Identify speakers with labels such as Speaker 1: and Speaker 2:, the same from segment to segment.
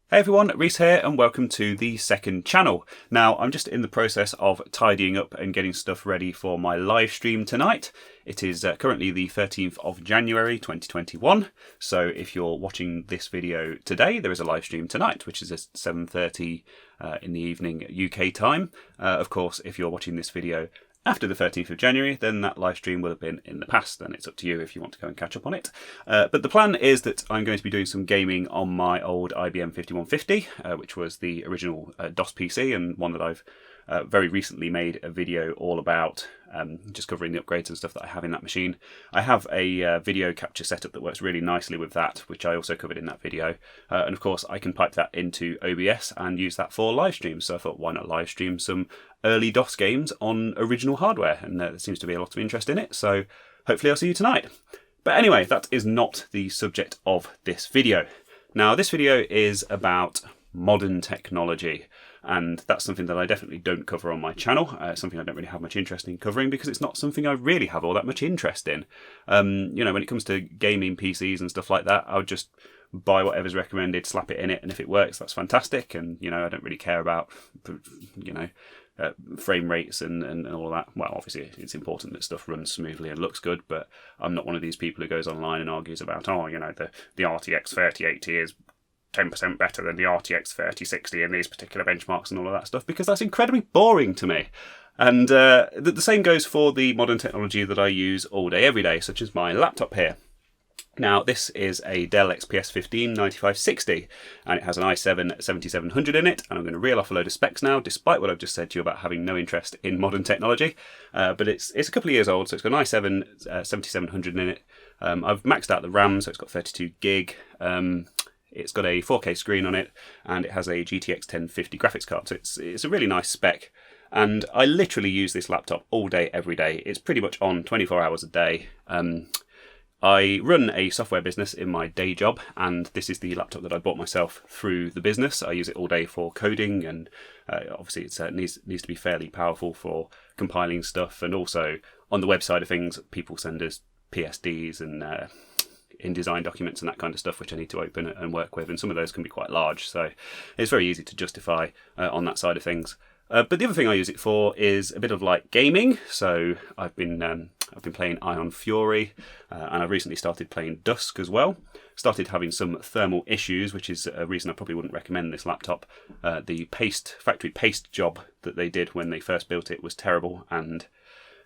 Speaker 1: Hey everyone, Reese here and welcome to the second channel. Now I'm just in the process of tidying up and getting stuff ready for my live stream tonight. It is currently the 13th of January 2021, so if you're watching this video today there is a live stream tonight which is at 7:30 in the evening UK time. Of course if you're watching this video after the 13th of January, then that live stream will have been in the past, and it's up to you if you want to go and catch up on it. But the plan is that I'm going to be doing some gaming on my old IBM 5150, which was the original DOS PC, and one that I've very recently made a video all about, just covering the upgrades and stuff that I have in that machine. I have a video capture setup that works really nicely with that, which I also covered in that video. And of course I can pipe that into OBS and use that for live streams. So I thought, why not live stream some early DOS games on original hardware? And there seems to be a lot of interest in it. So hopefully I'll see you tonight. But anyway, that is not the subject of this video. Now this video is about modern technology. And that's something that I definitely don't cover on my channel, something I don't really have much interest in covering because it's not something I really have all that much interest in. You know, when it comes to gaming PCs and stuff like that, I would just buy whatever's recommended, slap it in it, and if it works, that's fantastic. And, you know, I don't really care about, you know, frame rates and all of that. Well, obviously it's important that stuff runs smoothly and looks good, but I'm not one of these people who goes online and argues about, oh, you know, the RTX 3080 is 10% better than the RTX 3060 in these particular benchmarks and all of that stuff, because that's incredibly boring to me. And the same goes for the modern technology that I use all day, every day, such as my laptop here. Now, this is a Dell XPS 15 9560, and it has an i7 7700 in it, and I'm going to reel off a load of specs now, despite what I've just said to you about having no interest in modern technology. But it's a couple of years old, so it's got an i7 7700 in it. I've maxed out the RAM, so it's got 32 gig. It's got a 4K screen on it, and it has a GTX 1050 graphics card, so it's a really nice spec. And I literally use this laptop all day, every day. It's pretty much on 24 hours a day. I run a software business in my day job, and this is the laptop that I bought myself through the business. I use it all day for coding, and obviously it needs to be fairly powerful for compiling stuff. And also on the web side of things, people send us PSDs and InDesign documents and that kind of stuff, which I need to open and work with, and some of those can be quite large, so it's very easy to justify on that side of things. But the other thing I use it for is a bit of like gaming. So I've been playing Ion Fury, and I've recently started playing Dusk as well. Started having some thermal issues, which is a reason I probably wouldn't recommend this laptop. The factory paste job that they did when they first built it was terrible, and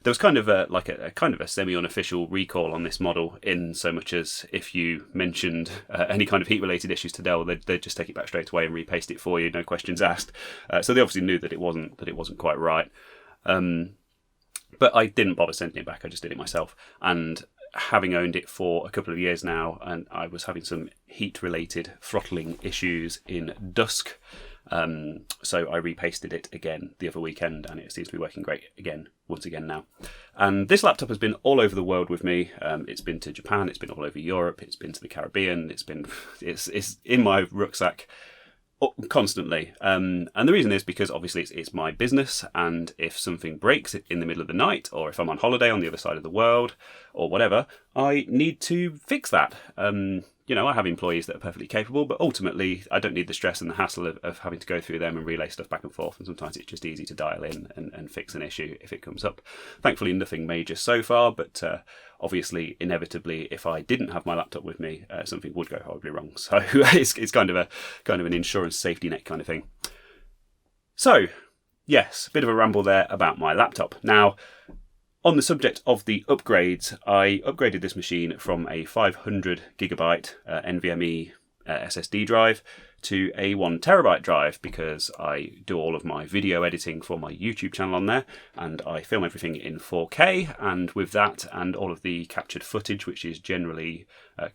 Speaker 1: there was kind of a semi-unofficial recall on this model, in so much as if you mentioned any kind of heat-related issues to Dell, they'd just take it back straight away and repaste it for you, no questions asked. So they obviously knew that it wasn't quite right. But I didn't bother sending it back. I just did it myself. And having owned it for a couple of years now, and I was having some heat-related throttling issues in Dusk. So I repasted it again the other weekend, and it seems to be working great once again now. And this laptop has been all over the world with me. It's been to Japan, it's been all over Europe, it's been to the Caribbean, it's in my rucksack constantly. And the reason is because obviously it's my business, and if something breaks in the middle of the night, or if I'm on holiday on the other side of the world, or whatever, I need to fix that. You know, I have employees that are perfectly capable, but ultimately I don't need the stress and the hassle of having to go through them and relay stuff back and forth, and sometimes it's just easy to dial in and fix an issue if it comes up. Thankfully nothing major so far, but obviously inevitably if I didn't have my laptop with me, something would go horribly wrong. So it's kind of an insurance safety net kind of thing. So yes, a bit of a ramble there about my laptop. Now, on the subject of the upgrades, I upgraded this machine from a 500 gigabyte NVMe SSD drive to a 1 terabyte drive, because I do all of my video editing for my YouTube channel on there, and I film everything in 4K, and with that and all of the captured footage, which is generally I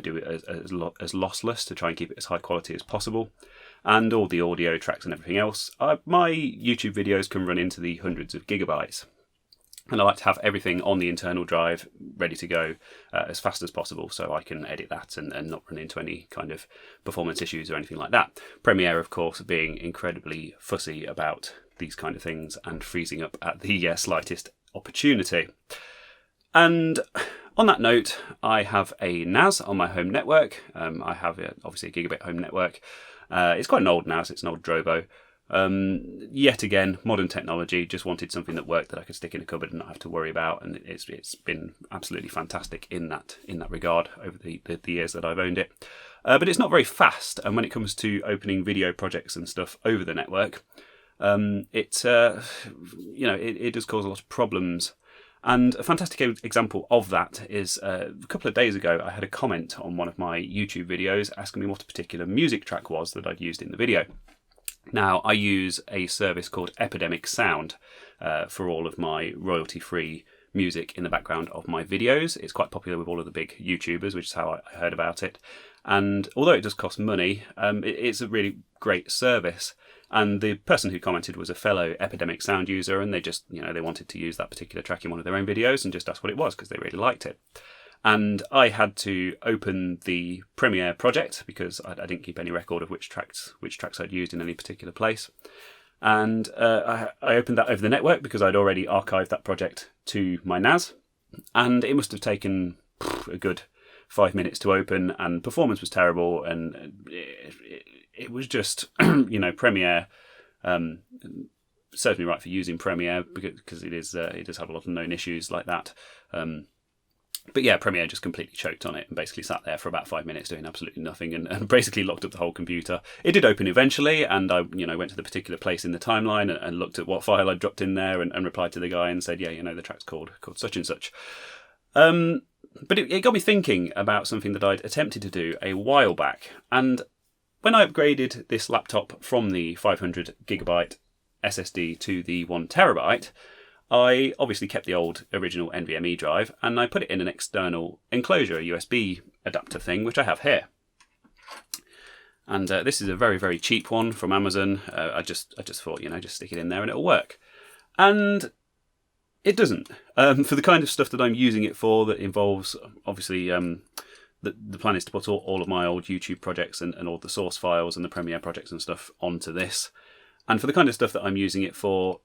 Speaker 1: do it as lossless to try and keep it as high quality as possible, and all the audio tracks and everything else, my YouTube videos can run into the hundreds of gigabytes. And I like to have everything on the internal drive ready to go as fast as possible, so I can edit that and not run into any kind of performance issues or anything like that. Premiere, of course, being incredibly fussy about these kind of things and freezing up at the slightest opportunity. And On that note, I have a NAS on my home network. I have obviously a gigabit home network. It's quite an old NAS, it's an old Drobo. Yet again, modern technology, just wanted something that worked that I could stick in a cupboard and not have to worry about, and it's been absolutely fantastic in that regard over the years that I've owned it. But it's not very fast, and when it comes to opening video projects and stuff over the network, it does cause a lot of problems. And a fantastic example of that is a couple of days ago I had a comment on one of my YouTube videos asking me what a particular music track was that I'd used in the video. Now, I use a service called Epidemic Sound for all of my royalty-free music in the background of my videos. It's quite popular with all of the big YouTubers, which is how I heard about it. And although it does cost money, it's a really great service. And the person who commented was a fellow Epidemic Sound user, and they just, they wanted to use that particular track in one of their own videos and just asked what it was because they really liked it. And I had to open the Premiere project because I didn't keep any record of which tracks I'd used in any particular place. And I opened that over the network because I'd already archived that project to my NAS. And it must have taken a good 5 minutes to open, and performance was terrible, and it was just, Premiere serves me right for using Premiere because it does have a lot of known issues like that. But yeah, Premiere just completely choked on it and basically sat there for about 5 minutes doing absolutely nothing and basically locked up the whole computer. It did open eventually, and I went to the particular place in the timeline and looked at what file I'd dropped in there and replied to the guy and said, yeah, the track's called such and such. But it got me thinking about something that I'd attempted to do a while back. And when I upgraded this laptop from the 500GB SSD to the 1TB, I obviously kept the old original NVMe drive, and I put it in an external Enclosure USB adapter thing, which I have here. And this is a very, very cheap one from Amazon. I just thought, just stick it in there and it'll work. And it doesn't. For the kind of stuff that I'm using it for, that involves, obviously, the plan is to put all of my old YouTube projects and all the source files and the Premiere projects and stuff onto this. And for the kind of stuff that I'm using it for,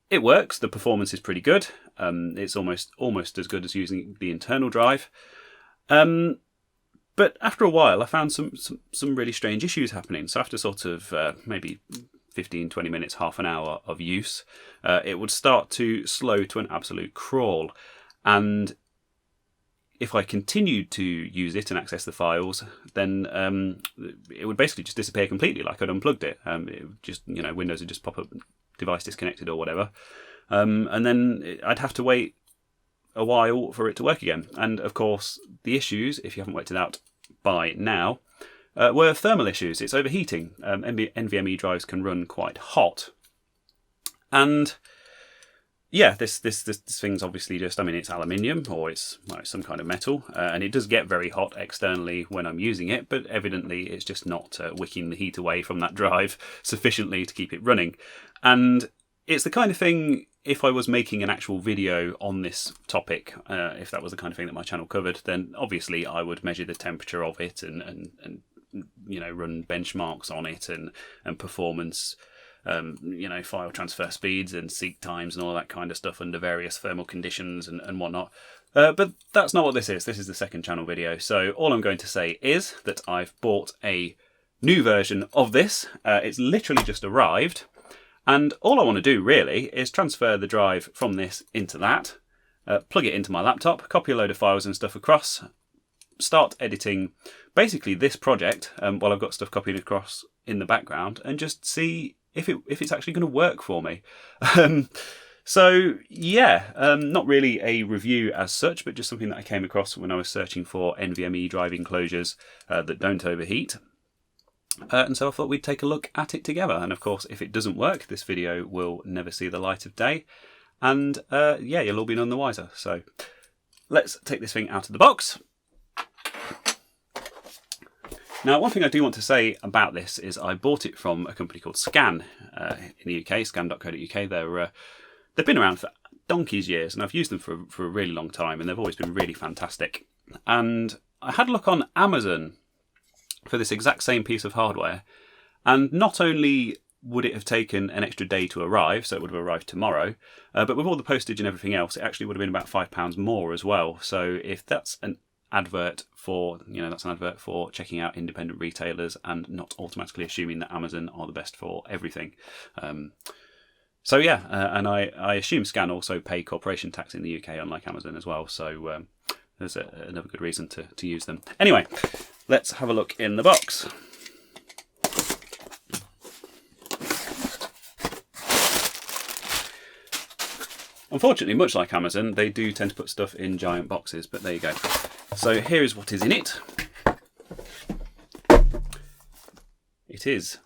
Speaker 1: it works. The performance is pretty good. It's almost as good as using the internal drive. But after a while, I found some really strange issues happening. So after sort of maybe 15, 20 minutes, half an hour of use, it would start to slow to an absolute crawl. And if I continued to use it and access the files, then it would basically just disappear completely, like I'd unplugged it. It would just, Windows would just pop up, device disconnected or whatever. And then I'd have to wait a while for it to work again. And of course, the issues, if you haven't worked it out by now, were thermal issues. It's overheating. NVMe drives can run quite hot. And yeah, this thing's obviously just, it's aluminium or it's some kind of metal, and it does get very hot externally when I'm using it, but evidently it's just not wicking the heat away from that drive sufficiently to keep it running. And it's the kind of thing, if I was making an actual video on this topic, if that was the kind of thing that my channel covered, then obviously I would measure the temperature of it and run benchmarks on it and performance, file transfer speeds and seek times and all that kind of stuff under various thermal conditions and whatnot. But that's not what this is. This is the second channel video. So all I'm going to say is that I've bought a new version of this. It's literally just arrived. And all I want to do really is transfer the drive from this into that, plug it into my laptop, copy a load of files and stuff across, start editing basically this project while I've got stuff copied across in the background, and just see if it's actually going to work for me. So yeah, not really a review as such, but just something that I came across when I was searching for NVMe drive enclosures that don't overheat. And so I thought we'd take a look at it together. And of course, if it doesn't work, this video will never see the light of day. And yeah, you'll all be none the wiser. So let's take this thing out of the box. Now, one thing I do want to say about this is I bought it from a company called Scan in the UK, scan.co.uk. They've been around for donkey's years, and I've used them for a really long time, and they've always been really fantastic. And I had a look on Amazon for this exact same piece of hardware, and not only would it have taken an extra day to arrive, so it would have arrived tomorrow, but with all the postage and everything else, it actually would have been about £5 more as well. So if that's an advert for, that's an advert for checking out independent retailers and not automatically assuming that Amazon are the best for everything. So yeah, and I assume Scan also pay corporation tax in the UK, unlike Amazon as well. So there's another good reason to use them. Anyway, let's have a look in the box. Unfortunately, much like Amazon, they do tend to put stuff in giant boxes, but there you go. So here is what is in it. It is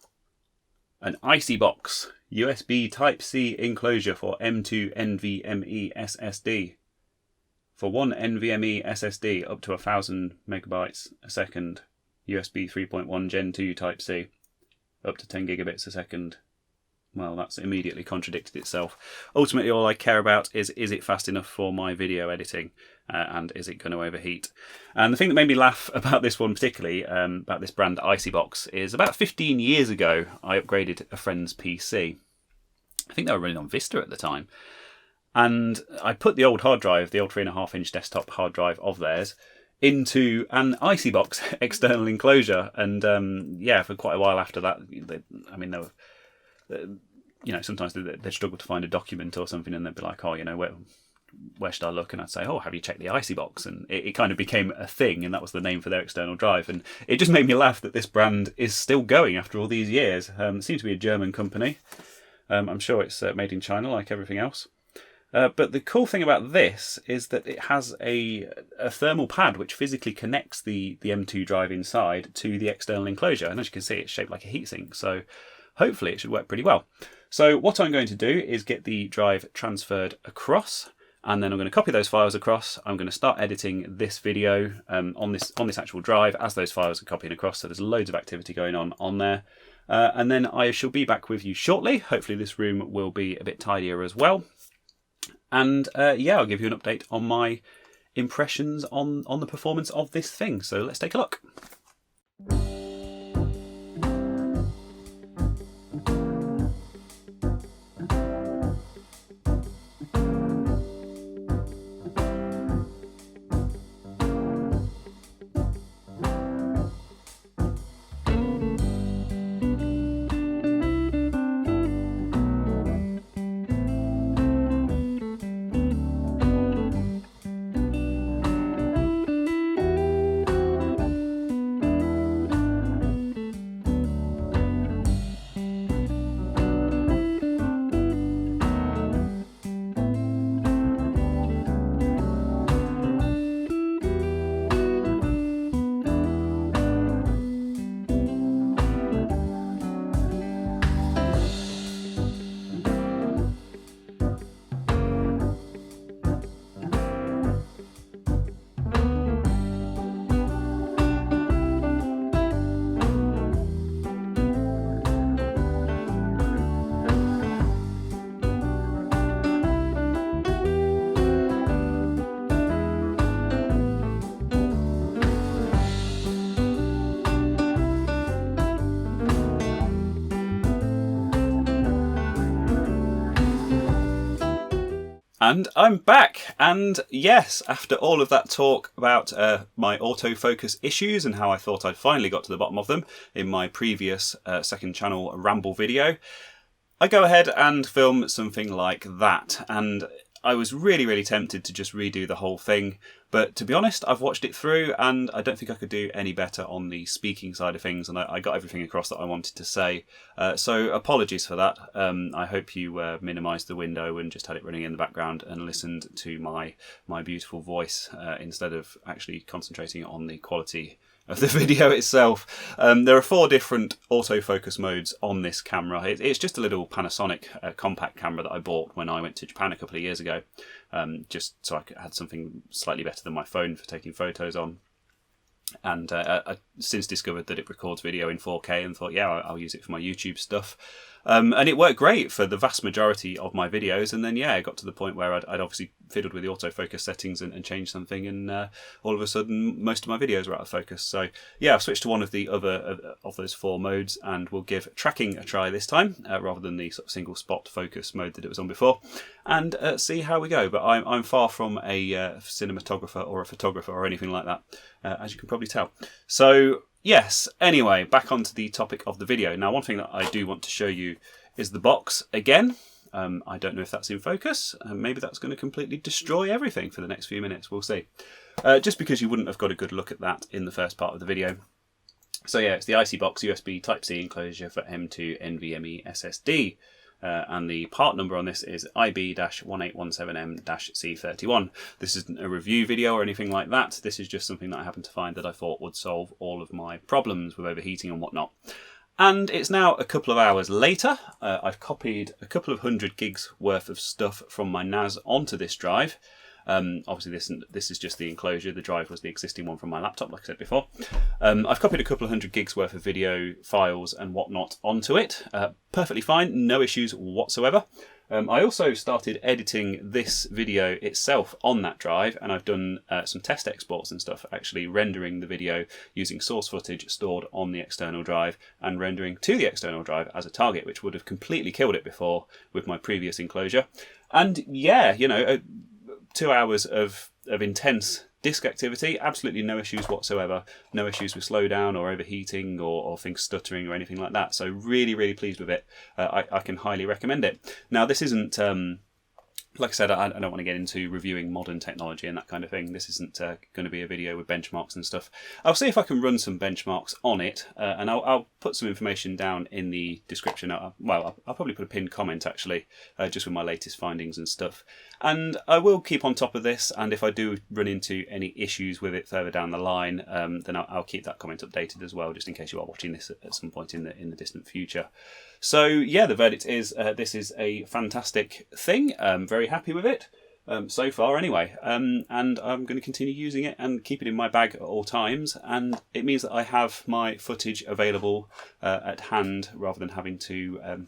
Speaker 1: an icy box, USB Type-C enclosure for M.2 NVMe SSD. For one NVMe SSD up to 1000 megabytes a second, USB 3.1 Gen 2 Type-C, up to 10 gigabits a second. Well, that's immediately contradicted itself. Ultimately, all I care about is it fast enough for my video editing, and is it going to overheat? And the thing that made me laugh about this one particularly, about this brand Icybox, is about 15 years ago, I upgraded a friend's PC. I think they were running on Vista at the time. And I put the old hard drive, the old 3.5-inch desktop hard drive of theirs, into an Icybox external enclosure. And yeah, for quite a while after that, they were... sometimes they'd struggle to find a document or something, and they'd be like, where should I look? And I'd say, have you checked the Icybox? And it kind of became a thing, and that was the name for their external drive. And it just made me laugh that this brand is still going after all these years. It seems to be a German company. I'm sure it's made in China, like everything else. But the cool thing about this is that it has a thermal pad which physically connects the M2 drive inside to the external enclosure. And as you can see, it's shaped like a heatsink. So hopefully it should work pretty well. So what I'm going to do is get the drive transferred across, and then I'm going to copy those files across. I'm going to start editing this video on this actual drive as those files are copying across. So there's loads of activity going on there. And then I shall be back with you shortly. Hopefully this room will be a bit tidier as well. And yeah, I'll give you an update on my impressions on the performance of this thing. So let's take a look. And I'm back, and yes, after all of that talk about my autofocus issues and how I thought I'd finally got to the bottom of them in my previous second channel Ramble video, I go ahead and film something like that. And I was really tempted to just redo the whole thing, but to be honest, I've watched it through and I don't think I could do any better on the speaking side of things, and I got everything across that I wanted to say. So apologies for that. I hope you minimised the window and just had it running in the background and listened to my beautiful voice instead of actually concentrating on the quality of the video itself. There are 4 different autofocus modes on this camera. It's just a little Panasonic compact camera that I bought when I went to Japan a couple of years ago, just so I had something slightly better than my phone for taking photos on. And I since discovered that it records video in 4K and thought, yeah, I'll use it for my YouTube stuff. And it worked great for the vast majority of my videos. And then, yeah, it got to the point where I'd obviously fiddled with the autofocus settings and changed something. And all of a sudden, most of my videos were out of focus. So, yeah, I've switched to one of the other of those 4 modes, and we'll give tracking a try this time, rather than the sort of single spot focus mode that it was on before, and see how we go. But I'm far from a cinematographer or a photographer or anything like that, as you can probably tell. So, yes, anyway, back onto the topic of the video. Now, one thing that I do want to show you is the box again. I don't know if that's in focus. Maybe that's going to completely destroy everything for the next few minutes. We'll see. Just because you wouldn't have got a good look at that in the first part of the video. So yeah, it's the IC box USB Type-C enclosure for M.2 NVMe SSD. And the part number on this is IB-1817M-C31. This isn't a review video or anything like that. This is just something that I happened to find that I thought would solve all of my problems with overheating and whatnot. And it's now a couple of hours later. I've copied a couple of 100 gigs worth of stuff from my NAS onto this drive. Obviously this is just the enclosure. The drive was the existing one from my laptop, like I said before. I've copied a couple of 100 gigs worth of video files and whatnot onto it. Perfectly fine, no issues whatsoever. I also started editing this video itself on that drive, and I've done some test exports and stuff, actually rendering the video using source footage stored on the external drive and rendering to the external drive as a target, which would have completely killed it before with my previous enclosure. And yeah, you know, 2 hours of intense disk activity, absolutely no issues whatsoever. No issues with slowdown or overheating or things stuttering or anything like that. So really, really pleased with it. I can highly recommend it. Now, this isn't, like I said, I don't want to get into reviewing modern technology and that kind of thing. This isn't going to be a video with benchmarks and stuff. I'll see if I can run some benchmarks on it, and I'll put some information down in the description. Well, I'll probably put a pinned comment, actually, just with my latest findings and stuff. And I will keep on top of this, and if I do run into any issues with it further down the line, then I'll keep that comment updated as well, just in case you are watching this at some point in the distant future. So yeah, the verdict is this is a fantastic thing. Very happy with it so far anyway, and I'm going to continue using it and keep it in my bag at all times, and it means that I have my footage available at hand rather than having to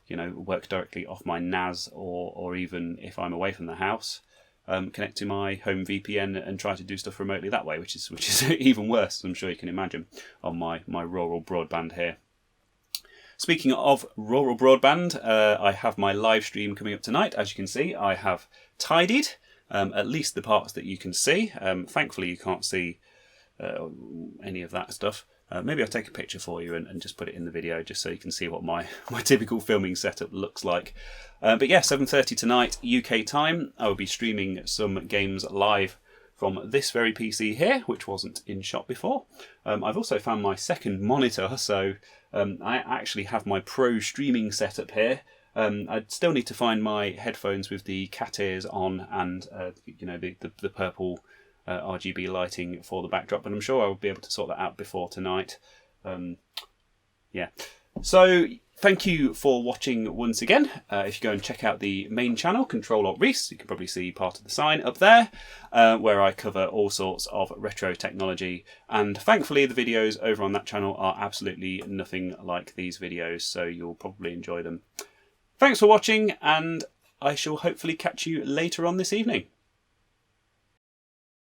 Speaker 1: you know, work directly off my NAS, or even if I'm away from the house, connect to my home VPN and try to do stuff remotely that way, which is even worse, I'm sure you can imagine, on my rural broadband here. Speaking of rural broadband, I have my live stream coming up tonight. As you can see, I have tidied at least the parts that you can see. Thankfully, you can't see any of that stuff. Maybe I'll take a picture for you and just put it in the video, just so you can see what my typical filming setup looks like. But yeah, 7:30 tonight UK time. I will be streaming some games live from this very PC here, which wasn't in shot before. I've also found my second monitor, so I actually have my pro streaming setup here. I'd still need to find my headphones with the cat ears on and you know, the purple RGB lighting for the backdrop, but I'm sure I'll be able to sort that out before tonight. Yeah. So thank you for watching once again. If you go and check out the main channel, Control-Alt-Reese, you can probably see part of the sign up there, where I cover all sorts of retro technology. And thankfully, the videos over on that channel are absolutely nothing like these videos, so you'll probably enjoy them. Thanks for watching, and I shall hopefully catch you later on this evening.